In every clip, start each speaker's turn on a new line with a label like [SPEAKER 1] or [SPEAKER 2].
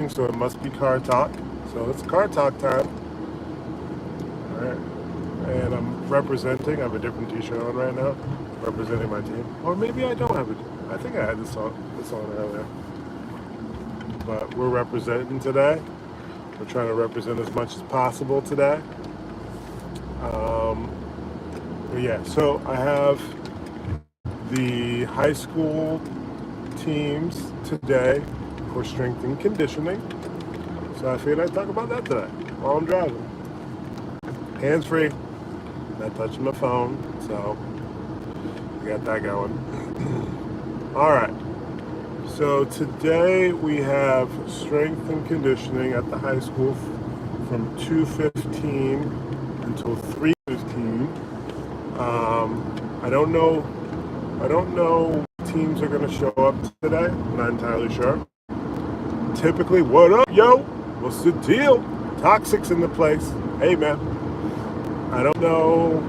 [SPEAKER 1] so it must be car talk. So it's car talk time. All right. And I'm representing. I have a different T-shirt on right now, representing my team. Or maybe I don't have it. I think I had this on earlier. But we're representing today. We're trying to represent as much as possible today. Um, but yeah, so I have the high school teams today for strength and conditioning. So I figured I'd talk about that today while I'm driving. Hands free, not touching my phone, so we got that going. All right. So today we have strength and conditioning at the high school from 2:15 until 3:15. I don't know. I don't know what teams are going to show up today. I'm not entirely sure. Typically, what up, yo? What's the deal? Toxic's in the place. Hey, man. I don't know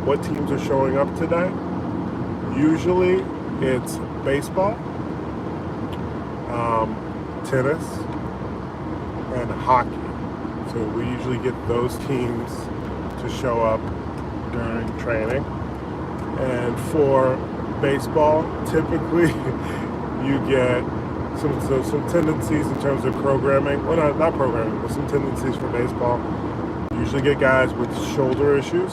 [SPEAKER 1] what teams are showing up today. Usually, it's baseball, tennis, and hockey. So we usually get those teams to show up during training. And for baseball, typically you get some tendencies in terms of programming. Well, not programming, but some tendencies for baseball. You usually get guys with shoulder issues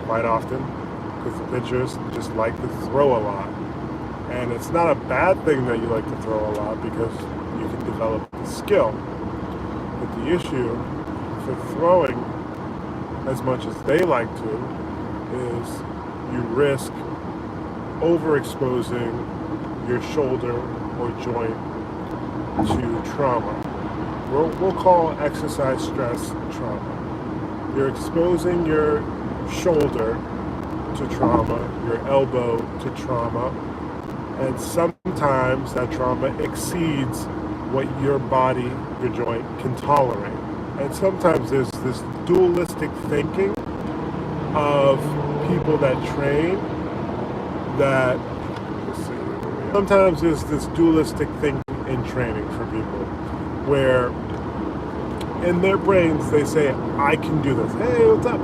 [SPEAKER 1] quite often because the pitchers just like to throw a lot. And it's not a bad thing that you like to throw a lot because you can develop the skill. But the issue for throwing as much as they like to is you risk overexposing your shoulder or joint to trauma. We'll call exercise stress trauma. You're exposing your shoulder to trauma, your elbow to trauma, and sometimes that trauma exceeds what your body, your joint, can tolerate. And sometimes there's this dualistic thinking of people that train that, sometimes there's this dualistic thinking in training for people where in their brains they say, I can do this. Hey, what's up?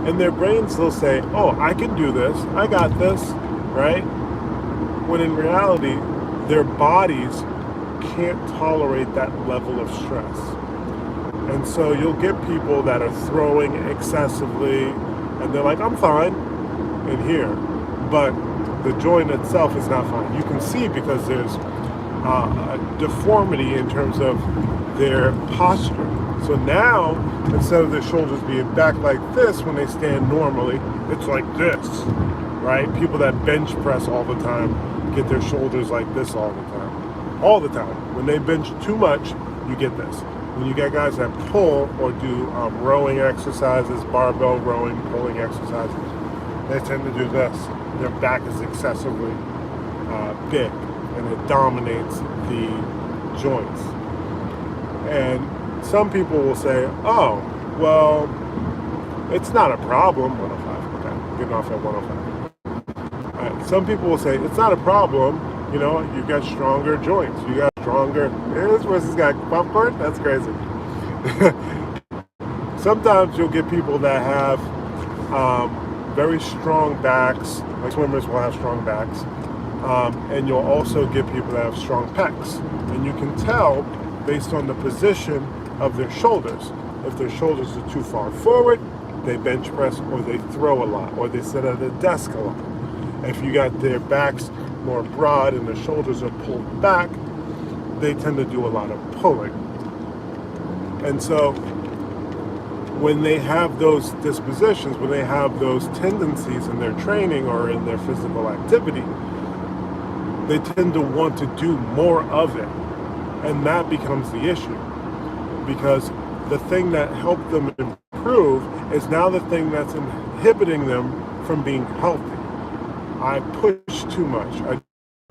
[SPEAKER 1] In their brains they'll say, oh, I can do this. I got this, right? When in reality, their bodies can't tolerate that level of stress. And so you'll get people that are throwing excessively and they're like, I'm fine in here. But the joint itself is not fine. You can see because there's a deformity in terms of their posture. So now, instead of their shoulders being back like this when they stand normally, it's like this, right? People that bench press all the time get their shoulders like this all the time. All the time. When they bench too much, you get this. When you get guys that pull or do rowing exercises, barbell rowing, pulling exercises, they tend to do this. Their back is excessively big and it dominates the joints. And some people will say, oh, well, it's not a problem. 105, okay, getting off at 105. All right. Some people will say, it's not a problem. You know, you got stronger joints. You got stronger. This person's got popcorn? That's crazy. Sometimes you'll get people that have very strong backs, like swimmers will have strong backs, and you'll also get people that have strong pecs. And you can tell based on the position of their shoulders. If their shoulders are too far forward, they bench press or they throw a lot or they sit at a desk a lot. If you got their backs more broad and their shoulders are pulled back, they tend to do a lot of pulling. And so when they have those dispositions, when they have those tendencies in their training or in their physical activity, they tend to want to do more of it. And that becomes the issue. Because the thing that helped them improve is now the thing that's inhibiting them from being healthy. I push too much. I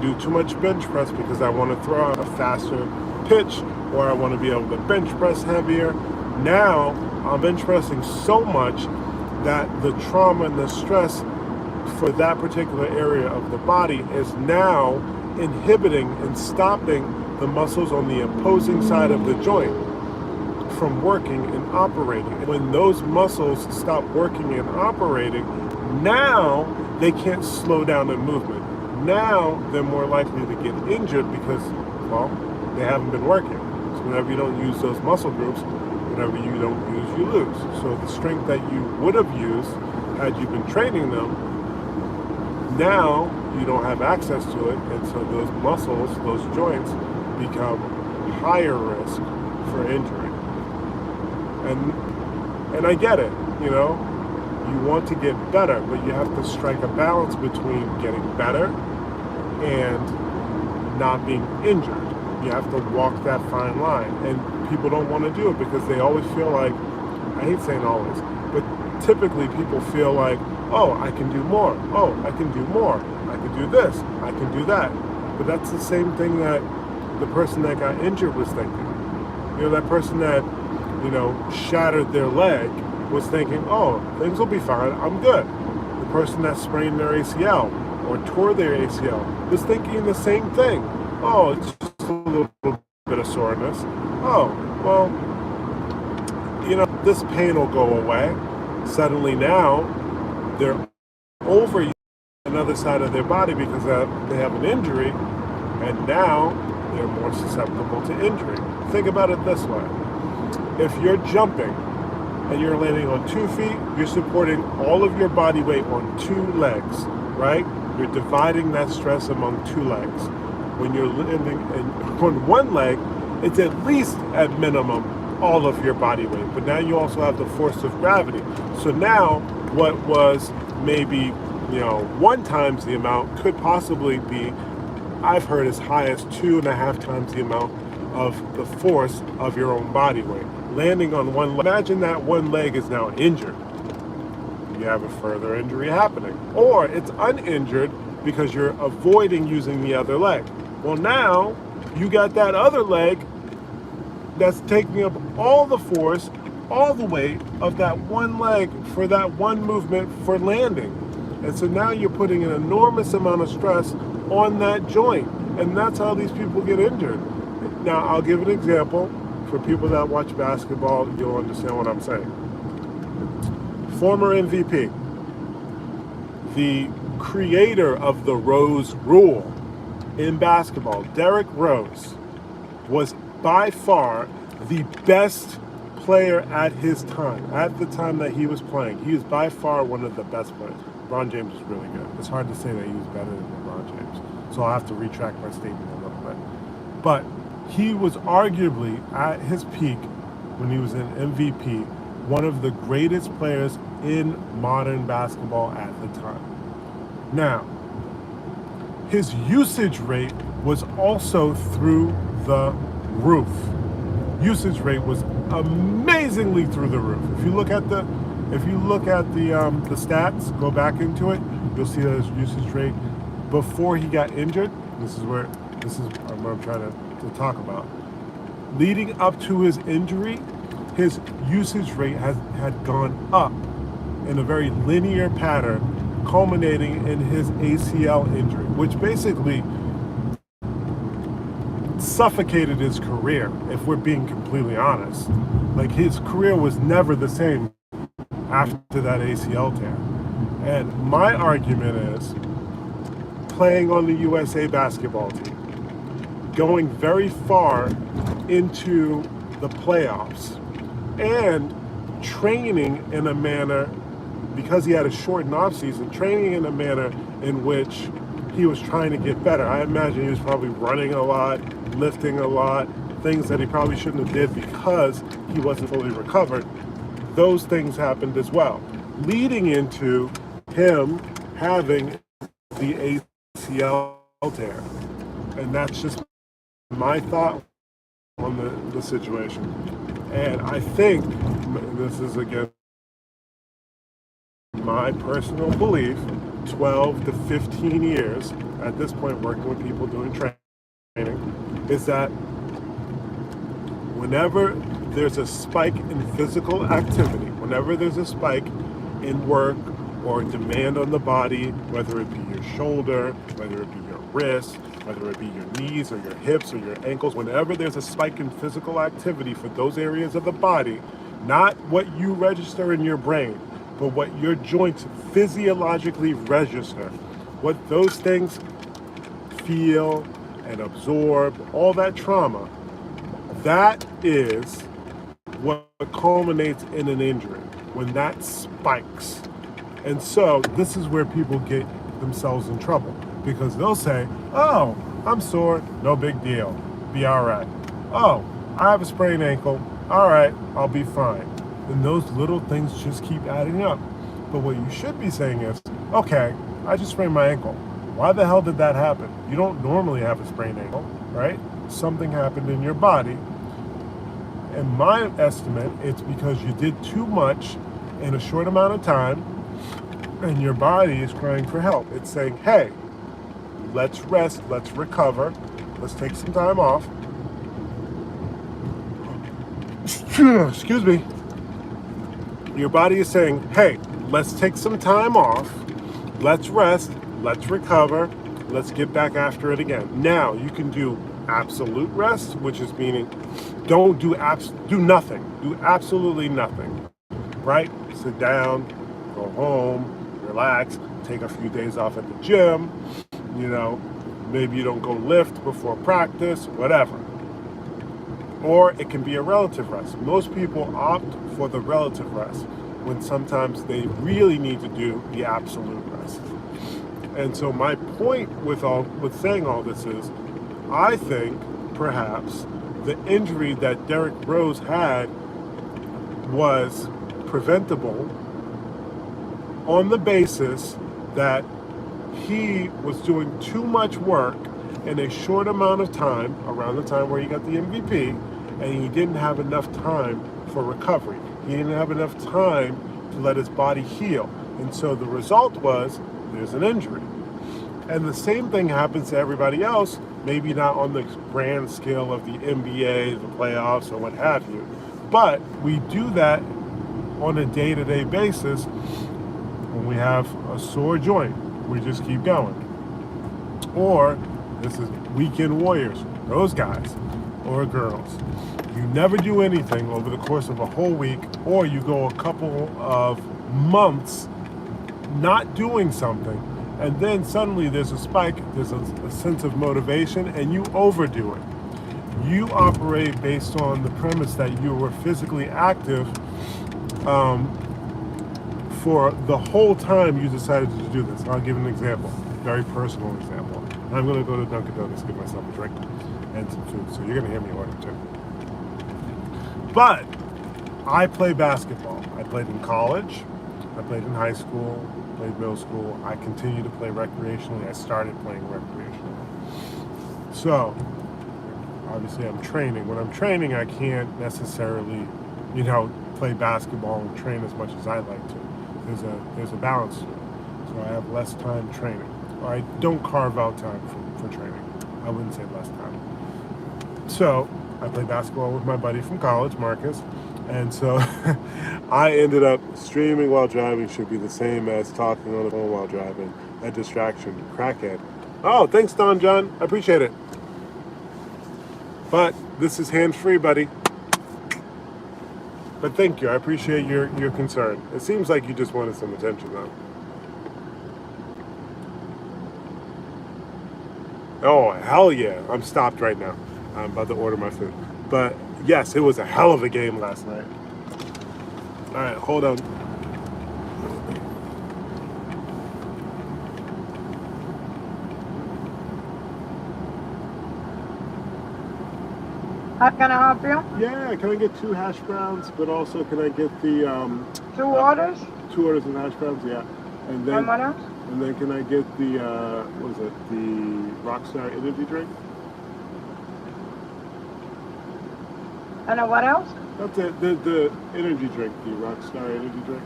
[SPEAKER 1] do too much bench press because I want to throw out a faster pitch or I want to be able to bench press heavier. Now I'm bench pressing so much that the trauma and the stress for that particular area of the body is now inhibiting and stopping the muscles on the opposing side of the joint from working and operating. And when those muscles stop working and operating, now they can't slow down their movement. Now they're more likely to get injured because, well, they haven't been working. So whenever you don't use those muscle groups, whenever you don't use, you lose. So the strength that you would have used had you been training them, now you don't have access to it, and so those muscles, those joints, become higher risk for injury. And I get it, you know, you want to get better, but you have to strike a balance between getting better and not being injured. You have to walk that fine line, and people don't want to do it because they always feel like, I hate saying always, but typically people feel like, oh, I can do more, oh, I can do more, I can do this, I can do that. But that's the same thing that the person that got injured was thinking. You know, that person that, you know, shattered their leg was thinking, oh, things will be fine, I'm good. The person that sprained their ACL or tore their ACL was thinking the same thing. Oh, it's just a little bit of soreness. Oh, well, you know, this pain will go away. Suddenly now, they're over another side of their body because they have an injury, and now they're more susceptible to injury. Think about it this way. If you're jumping and you're landing on 2 feet, you're supporting all of your body weight on 2 legs, right? You're dividing that stress among 2 legs. When you're landing on 1 leg, it's at least at minimum all of your body weight. But now you also have the force of gravity. So now what was maybe, you know, 1 times the amount could possibly be, I've heard, as high as 2.5 times the amount of the force of your own body weight. Landing on 1 leg. Imagine that 1 leg is now injured. You have a further injury happening. Or it's uninjured because you're avoiding using the other leg. Well, now you got that other leg that's taking up all the force, all the weight of that 1 leg for that 1 movement for landing. And so now you're putting an enormous amount of stress on that joint. And that's how these people get injured. Now, I'll give an example. For people that watch basketball, you'll understand what I'm saying. Former MVP, the creator of the Rose Rule in basketball, Derrick Rose, was by far the best player at his time, at the time that he was playing. He is by far one of the best players. LeBron James is really good. It's hard to say that he was better than LeBron James. So I'll have to retract my statement a little bit. But he was arguably at his peak when he was an MVP, one of the greatest players in modern basketball at the time. Now, his usage rate was also through the roof. Usage rate was amazingly through the roof. If you look at the stats, go back into it, you'll see that his usage rate before he got injured. This is what I'm trying to talk about. Leading up to his injury, his usage rate had gone up in a very linear pattern, culminating in his ACL injury, which basically suffocated his career, if we're being completely honest. Like, his career was never the same after that ACL tear. And my argument is, playing on the USA basketball team, going very far into the playoffs, and training in a manner, because he had a shortened offseason, training in a manner in which he was trying to get better. I imagine he was probably running a lot, lifting a lot, things that he probably shouldn't have did because he wasn't fully recovered. Those things happened as well, leading into him having the ACL tear. And that's just my thought on the situation. And I think, this is again my personal belief, 12 to 15 years at this point working with people doing training, is that whenever there's a spike in physical activity, whenever there's a spike in work or demand on the body, whether it be your shoulder, whether it be your wrists, whether it be your knees or your hips or your ankles, whenever there's a spike in physical activity for those areas of the body, not what you register in your brain, but what your joints physiologically register, what those things feel and absorb, all that trauma, that is what culminates in an injury, when that spikes. And so this is where people get themselves in trouble, because they'll say, oh, I'm sore, no big deal, be all right. Oh, I have a sprained ankle, all right, I'll be fine. And those little things just keep adding up. But what you should be saying is, okay, I just sprained my ankle. Why the hell did that happen? You don't normally have a sprained ankle, right? Something happened in your body. In my estimate, it's because you did too much in a short amount of time, and your body is crying for help. It's saying, hey, let's rest, let's recover, let's take some time off. Excuse me. Your body is saying, hey, let's take some time off, let's rest, let's recover, let's get back after it again. Now, you can do absolute rest, which is meaning don't do nothing. Do absolutely nothing, right? Sit down, go home, relax, take a few days off at the gym, maybe you don't go lift before practice, whatever. Or it can be a relative rest. Most people opt for the relative rest when sometimes they really need to do the absolute rest. And so my point with saying all this is, I think perhaps the injury that Derrick Rose had was preventable on the basis that he was doing too much work in a short amount of time, around the time where he got the MVP, and he didn't have enough time for recovery. He didn't have enough time to let his body heal. And so the result was, there's an injury. And the same thing happens to everybody else, maybe not on the grand scale of the NBA, the playoffs, or what have you. But we do that on a day-to-day basis when we have a sore joint. We just keep going. Or, this is weekend warriors, those guys or girls. You never do anything over the course of a whole week, or you go a couple of months not doing something, and then suddenly there's a spike, there's a sense of motivation, and you overdo it. You operate based on the premise that you were physically active for the whole time you decided to do this. I'll give an example, very personal example. I'm going to go to Dunkin' Donuts, get myself a drink and some food, so you're going to hear me order too. But I play basketball. I played in college, I played in high school, played middle school. I continue to play recreationally. I started playing recreationally. So, obviously I'm training. When I'm training, I can't necessarily, play basketball and train as much as I'd like to. There's a balance to it. So I have less time training. Or I don't carve out time for training. I wouldn't say less time. So I played basketball with my buddy from college, Marcus. And so I ended up streaming while driving. Should be the same as talking on the phone while driving. A distraction. Crackhead. Oh, thanks, Don John. I appreciate it. But this is hands-free, buddy. But thank you. I appreciate your concern. It seems like you just wanted some attention, though. Oh, hell yeah. I'm stopped right now. I'm about to order my food. But yes, it was a hell of a game last night. All right, hold on.
[SPEAKER 2] How can I help you?
[SPEAKER 1] Yeah, can I get 2 hash browns, but also can I get the
[SPEAKER 2] 2 orders?
[SPEAKER 1] 2 orders of hash browns, yeah. And then
[SPEAKER 2] what else?
[SPEAKER 1] And then can I get the the Rockstar energy drink?
[SPEAKER 2] And what else?
[SPEAKER 1] That's it. The energy drink, the Rockstar energy drink.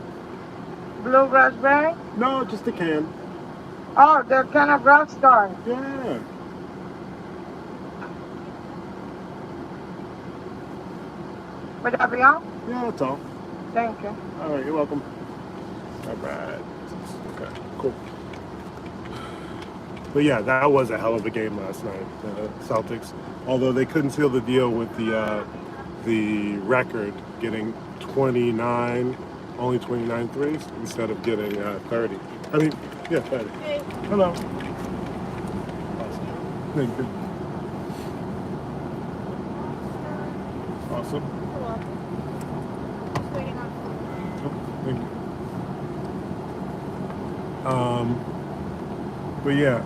[SPEAKER 2] Blue raspberry?
[SPEAKER 1] No, just a can.
[SPEAKER 2] Oh, the can of Rockstar.
[SPEAKER 1] Yeah.
[SPEAKER 2] Would that be all?
[SPEAKER 1] Yeah, that's all.
[SPEAKER 2] Thank you.
[SPEAKER 1] All right, you're welcome. All right. Okay, cool. But yeah, that was a hell of a game last night. The Celtics, although they couldn't seal the deal with the record, getting 29, only 29 threes instead of getting 30. I mean, yeah, 30.
[SPEAKER 3] Hey.
[SPEAKER 1] Hello. Thank you. Awesome.
[SPEAKER 3] You're welcome. Just waiting on food.
[SPEAKER 1] Thank you. But yeah,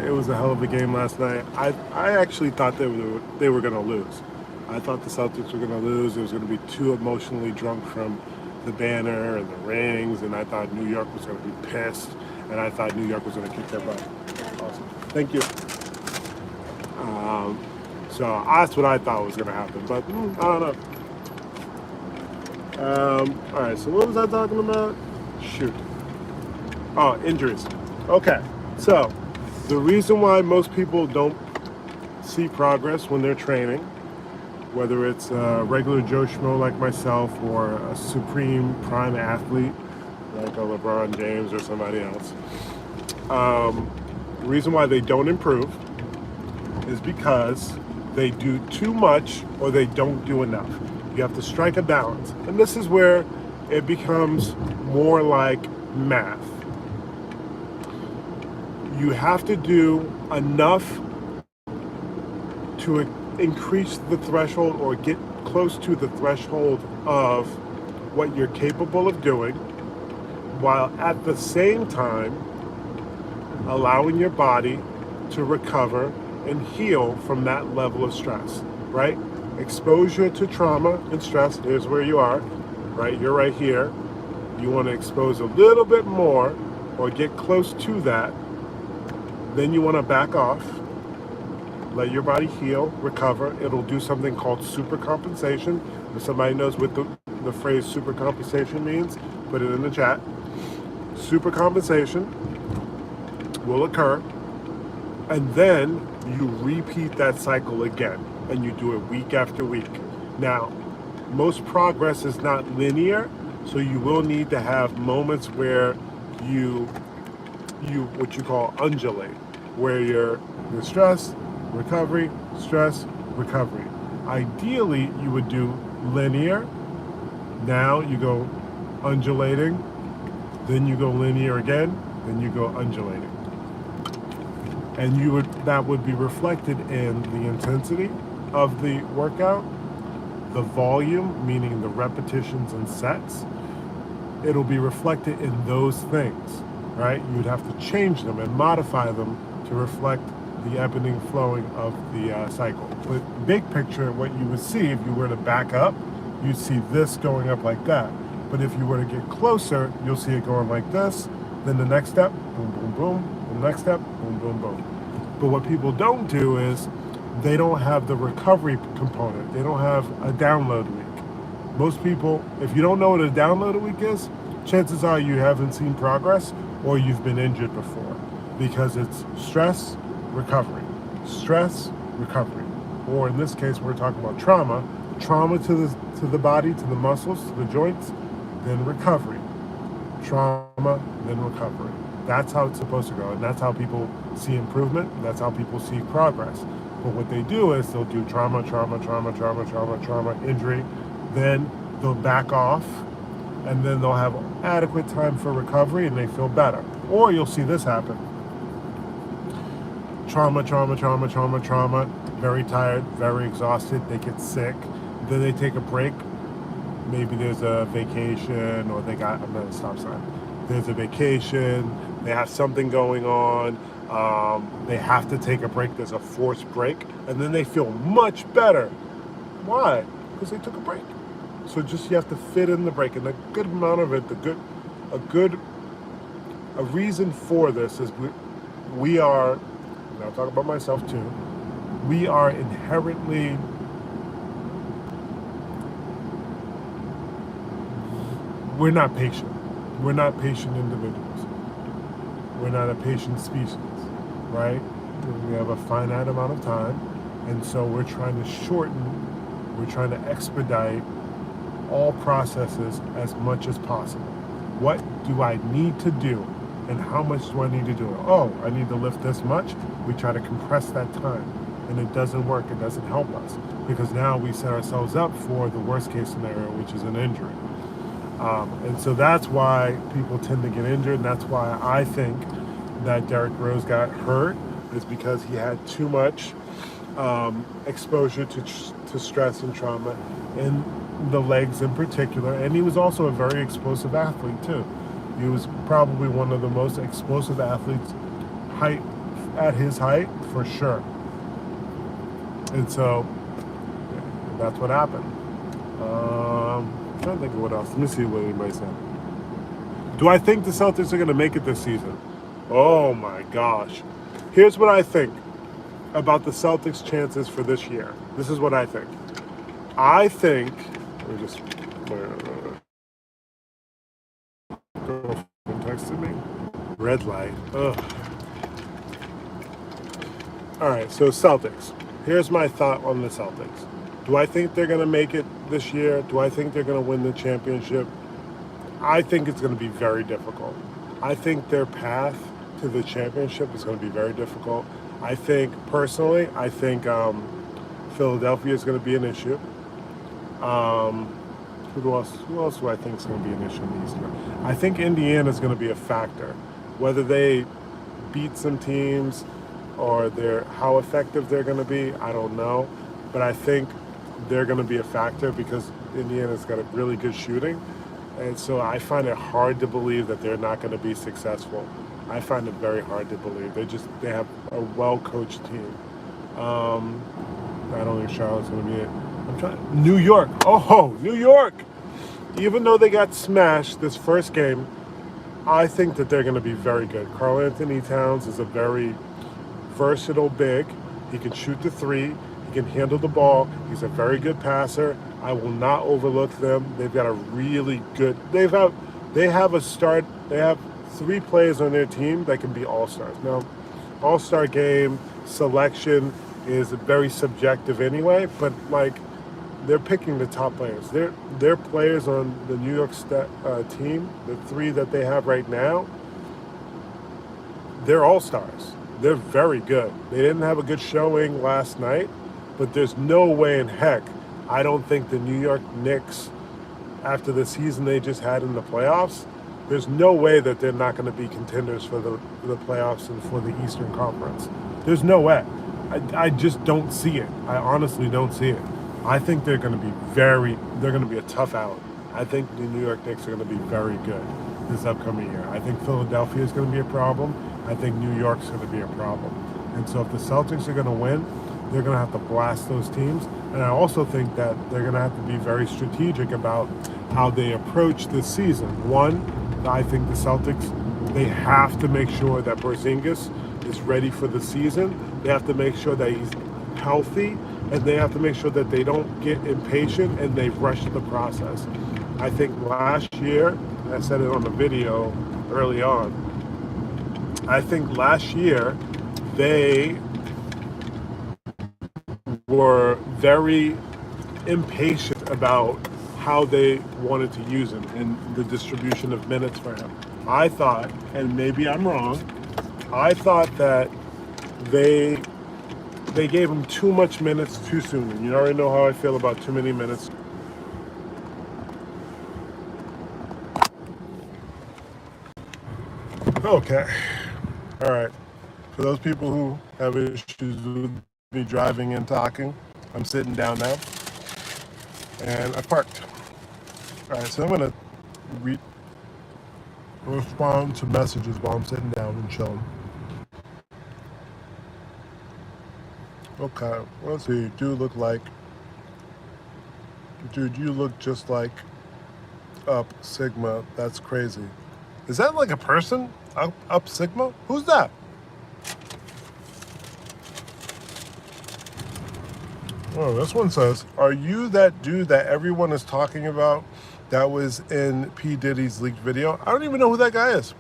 [SPEAKER 1] it was a hell of a game last night. I actually thought they were going to lose. I thought the Celtics were going to lose. It was going to be too emotionally drunk from the banner and the rings, and I thought New York was going to be pissed, and I thought New York was going to kick their butt. Awesome. Thank you. So that's what I thought was going to happen, but I don't know. All right, so what was I talking about? Shoot. Oh, injuries. Okay, so the reason why most people don't see progress when they're training, whether it's a regular Joe Schmo like myself or a supreme prime athlete like a LeBron James or somebody else, the reason why they don't improve is because they do too much or they don't do enough. You have to strike a balance. And this is where it becomes more like math. You have to do enough to increase the threshold or get close to the threshold of what you're capable of doing, while at the same time allowing your body to recover and heal from that level of stress, right? Exposure to trauma and stress, here's where you are, right? You're right here. You want to expose a little bit more or get close to that. Then you want to back off, let your body heal, recover. It'll do something called supercompensation. If somebody knows what the phrase supercompensation means, put it in the chat. Supercompensation will occur, and then you repeat that cycle again, and you do it week after week. Now, most progress is not linear, so you will need to have moments where you what you call undulate, where you're stress, recovery, stress, recovery. Ideally, you would do linear. Now you go undulating, then you go linear again, then you go undulating. And that would be reflected in the intensity of the workout, the volume, meaning the repetitions and sets. It'll be reflected in those things, right? You'd have to change them and modify them to reflect the ebbing and flowing of the cycle. But big picture, what you would see if you were to back up, you'd see this going up like that. But if you were to get closer, you'll see it going like this. Then the next step, boom, boom, boom. The next step, boom, boom, boom. But what people don't do is they don't have the recovery component. They don't have a download week. Most people, if you don't know what a download week is, chances are you haven't seen progress or you've been injured before, because it's stress, recovery, stress, recovery. Or in this case, we're talking about trauma to the body, to the muscles, to the joints, then recovery. Trauma, then recovery. That's how it's supposed to go, and that's how people see improvement, and that's how people see progress. But what they do is they'll do trauma, injury, then they'll back off, and then they'll have adequate time for recovery and they feel better. Or you'll see this happen. Trauma, very tired, very exhausted, they get sick, then they take a break. Maybe there's a vacation, or I'm at a stop sign. There's a vacation, they have something going on, they have to take a break, there's a forced break, and then they feel much better. Why? Because they took a break. So you have to fit in the break, and a good amount of it, a reason for this is we are, and I'll talk about myself too, we are inherently we're not patient. We're not patient individuals. We're not a patient species, right? We have a finite amount of time, and so we're trying to expedite all processes as much as possible. What do I need to do? And how much do I need to do it? Oh, I need to lift this much. We try to compress that time. And it doesn't work. It doesn't help us. Because now we set ourselves up for the worst case scenario, which is an injury. And so that's why people tend to get injured. And that's why I think that Derrick Rose got hurt, is because he had too much exposure to stress and trauma in the legs in particular. And he was also a very explosive athlete too. He was probably one of the most explosive athletes at his height, for sure. And so that's what happened. I'm trying to think of what else. Let me see what anybody said. Do I think the Celtics are going to make it this season? Oh my gosh. Here's what I think about the Celtics' chances for this year. This is what I think. I think, let me just, girlfriend texted me. Red light. Ugh. All right, so Celtics. Here's my thought on the Celtics. Do I think they're going to make it this year? Do I think they're going to win the championship? I think it's going to be very difficult. I think their path to the championship is going to be very difficult. I think, personally, Philadelphia is going to be an issue. Who else do I think is going to be an issue in the East? I think Indiana is going to be a factor. Whether they beat some teams or how effective they're going to be, I don't know. But I think they're going to be a factor because Indiana's got a really good shooting. And so I find it hard to believe that they're not going to be successful. I find it very hard to believe. They have a well-coached team. I don't think Charlotte's going to be it. New York. Oh, New York. Even though they got smashed this first game, I think that they're going to be very good. Karl Anthony Towns is a very versatile big. He can shoot the three. He can handle the ball. He's a very good passer. I will not overlook them. They've got a really good. They have 3 players on their team that can be all-stars. Now, all-star game selection is very subjective anyway, but they're picking the top players. They're players on the New York team, the 3 that they have right now, they're all-stars. They're very good. They didn't have a good showing last night, but there's no way in heck I don't think the New York Knicks, after the season they just had in the playoffs, there's no way that they're not going to be contenders for the playoffs and for the Eastern Conference. There's no way. I just don't see it. I honestly don't see it. I think they're going to be a tough out. I think the New York Knicks are going to be very good this upcoming year. I think Philadelphia is going to be a problem. I think New York's going to be a problem. And so if the Celtics are going to win, they're going to have to blast those teams. And I also think that they're going to have to be very strategic about how they approach this season. One, I think the Celtics, they have to make sure that Porzingis is ready for the season. They have to make sure that he's healthy, and they have to make sure that they don't get impatient and they rush the process. I think last year, I said it on the video early on, I think last year they were very impatient about how they wanted to use him and the distribution of minutes for him. I thought, and maybe I'm wrong, I thought that they gave him too much minutes too soon. And you already know how I feel about too many minutes. Okay. All right. For those people who have issues with me driving and talking, I'm sitting down now. And I parked. All right, so I'm going to respond to messages while I'm sitting down and chilling. Okay, let's see. Dude, you look just like Up Sigma. That's crazy. Is that like a person? Up Sigma? Who's that? Oh, this one says, are you that dude that everyone is talking about that was in P. Diddy's leaked video? I don't even know who that guy is.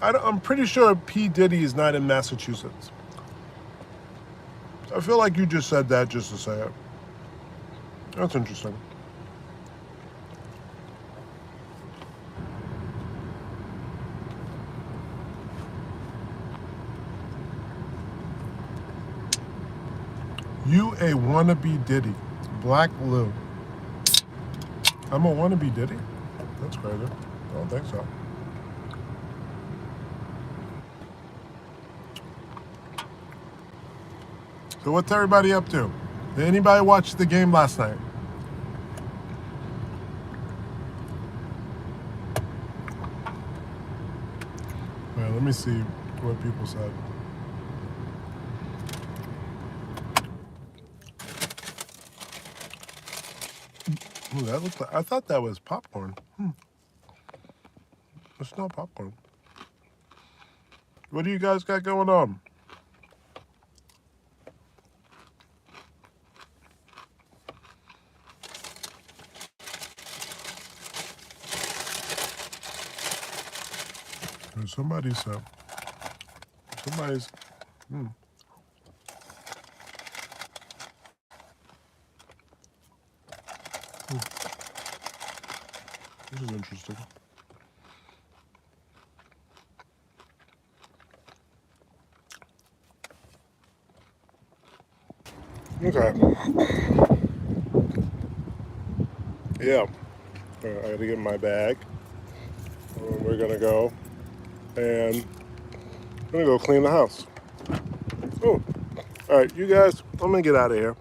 [SPEAKER 1] I'm pretty sure P. Diddy is not in Massachusetts. I feel like you just said that just to say it. That's interesting. You a wannabe Diddy. Black Blue. I'm a wannabe Diddy? That's crazy. I don't think so. So what's everybody up to? Did anybody watch the game last night? Well, let me see what people said. Ooh, that looked like, I thought that was popcorn. It's not popcorn. What do you guys got going on? Somebody's this is interesting. Okay. Yeah. I gotta get my bag. We're gonna go and I'm gonna go clean the house. Oh. Alright, you guys, I'm gonna get out of here.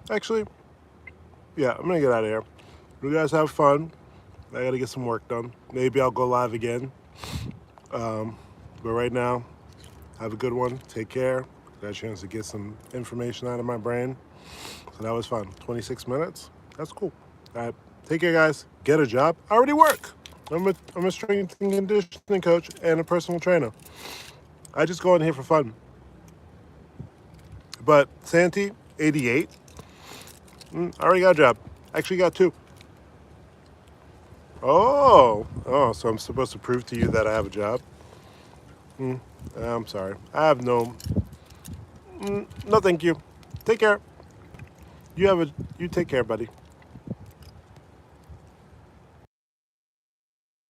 [SPEAKER 1] Actually, yeah, I'm gonna get out of here. You guys have fun. I gotta get some work done. Maybe I'll go live again. But right now, have a good one. Take care. Got a chance to get some information out of my brain. So that was fun. 26 minutes. That's cool. All right. Take care, guys. Get a job. I already work. I'm a strength and conditioning coach and a personal trainer. I just go in here for fun. But Santi, 88. I already got a job. Actually got 2. Oh, so I'm supposed to prove to you that I have a job? I'm sorry. I have no, thank you. Take care. You take care, buddy.